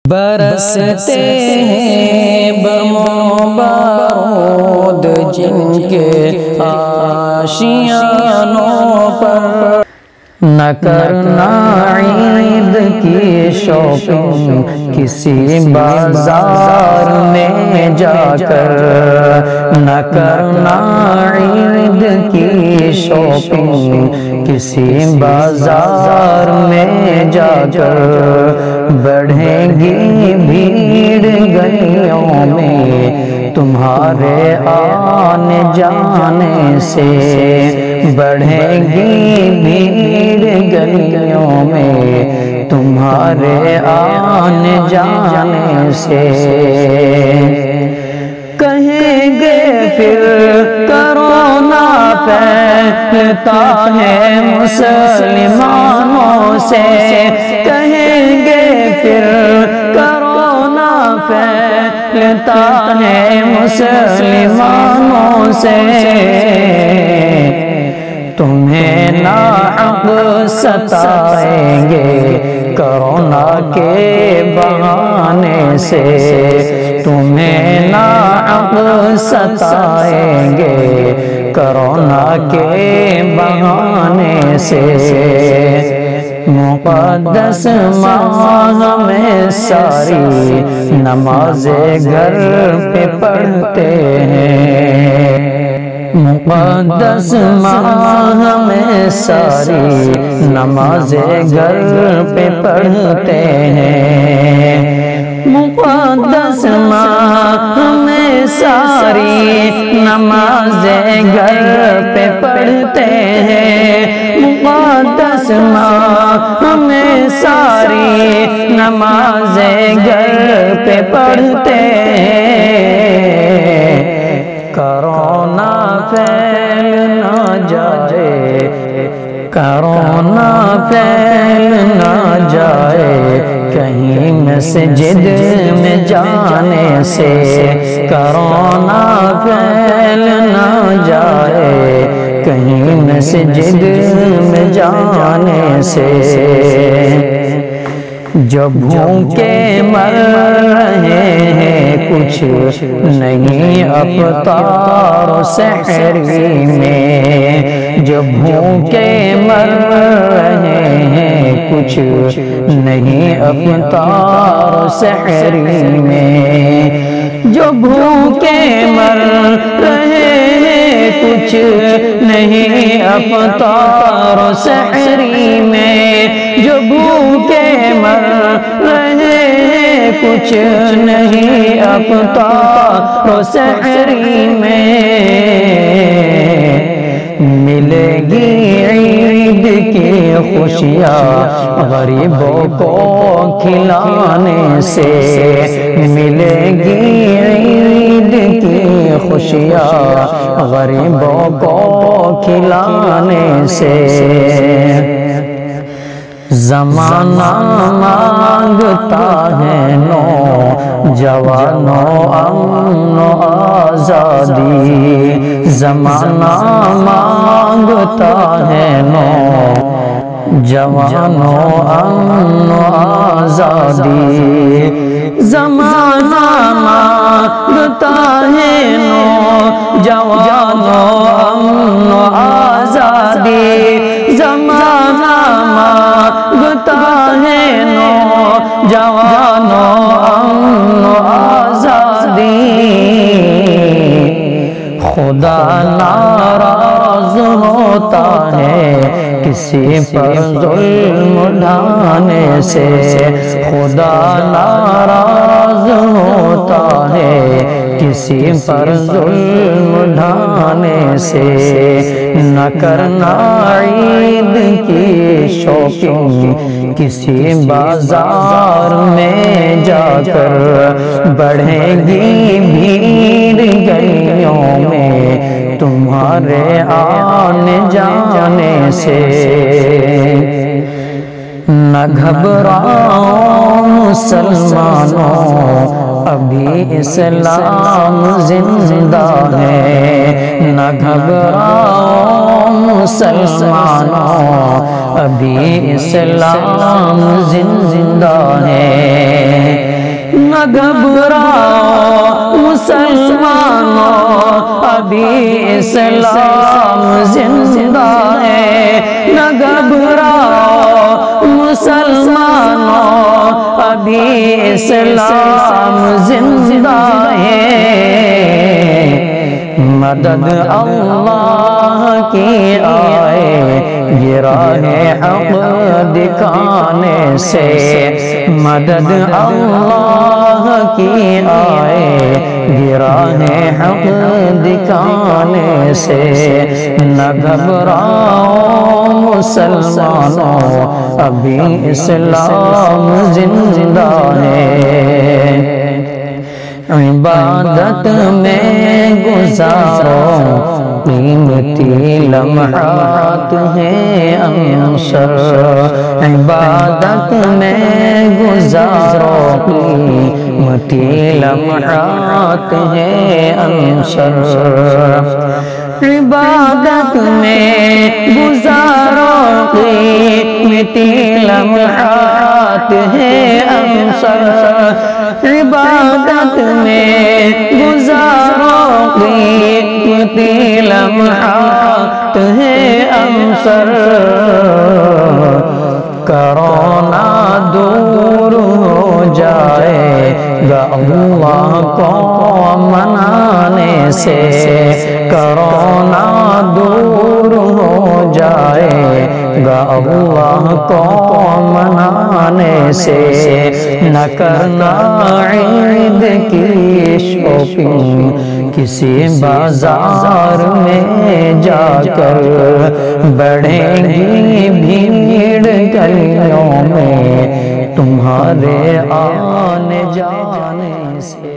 برستے ہیں بم و بارود جن کے آشیانوں پر، نہ کرنا عید کی شاپنگ کسی بازار میں جا کر، نہ کرنا عید کی شاپنگ کسی بازار میں جا کر، بڑھیں گی بھیڑ گلیوں میں تمہارے آنے جانے سے، بڑھیں گی بھیڑ گلیوں میں تمہارے آنے جانے سے، کہیں گے پھر کرونا پھیلتا ہے مسلمانوں سے، کہیں گے پھر کرونا پھیلتا ہے مسلمانوں سے، تمہیں ناحق ستائیں گے کرونا کے بہانے سے، تمہیں ناحق ستائیں گے کرونا کے بہانے سے، مقدس ماہ میں ساری نمازیں گھر پہ پڑھتے ہیں، مقدس ماہ میں ساری نمازیں گھر پہ پڑھتے ہیں، مقدس ماہ میں ساری نمازیں گھر پہ پڑھتے ہیں، مقدس ماہ میں ساری نمازیں گھر پہ پڑھتے ہیں، کرونا پھیل نہ جائے، کرونا پھیل نہ جائے کہیں مسجد میں جانے سے، کرونا پھیل نہ جائے کہیں مسجد میں جانے سے، جو بھوکے مر رہے ہیں کچھ نہیں افطار و سحری میں، جو بھوکے مر رہے ہیں کچھ نہیں افطار و سحری میں، جو بھوکے مر رہے ہیں کچھ نہیں افطار و سحری میں، جو بھوکے مر رہے ہیں کچھ نہیں افطار و سحری میں، ملے گی عید کی خوشیاں غریبوں کو کھلانے سے، ملے گی عید کی خوشیاں غریبوں کو کھلانے سے، زمانہ مانگتا ہے نوجوانوں امن و آزادی، زمانہ مانگتا ہے نوجوانوں امن و آزادی، زمانہ مانگتا ہے نوجوانوں امن و آزادی، زمانہ مانگتا ہے نوجوانوں امن و آزادی، خدا ناراض ہوتا ہے کسی پر ظلم ڈھانے سے، خدا ناراض ہوتا ہے کسی پر ظلم ڈھانے سے، نہ کرنا عید کی شاپنگ کسی بازار میں جا کر، بڑھیں گی بھیڑ گلیوں میں تمہارے آنے جانے سے، نہ گھبراؤ مسلمانوں ابھی اسلام زندہ ہے، نہ گھبراؤ مسلمانوں ابھی اسلام زندہ ہے، نہ گھبراؤ مسلمانوں ابھی اسلام زندہ ہے، نہ گھبراؤ مسلمانوں ابھی اسلام زندہ ہے۔ مدد اللہ کی آئے یہ راہ حق دکھانے سے، مدد اللہ کی آئے یہ راہ حق دکھانے سے، نہ گھبراؤ مسلمانوں ابھی اسلام زندہ ہے۔ عبادت میں گزارو قیمتی لمحات ہیں انصر، عبادت میں گزارو قیمتی لمحات ہیں انصر، عبادت میں گزارو قیمتی لمحات ہیں انصر، عبادت میں گزارو قیمتی لمحات ہیں انصر، کرونا دور ہو جائے گا اللہ کو منانے سے، کرونا دور ہو جائے گا اللہ کو منانے سے، نہ کرنا عید کی شاپنگ کسی بازار میں جا کر، بڑھیں گی بھیڑ گلیوں میں تمہارے آنے جانے سے۔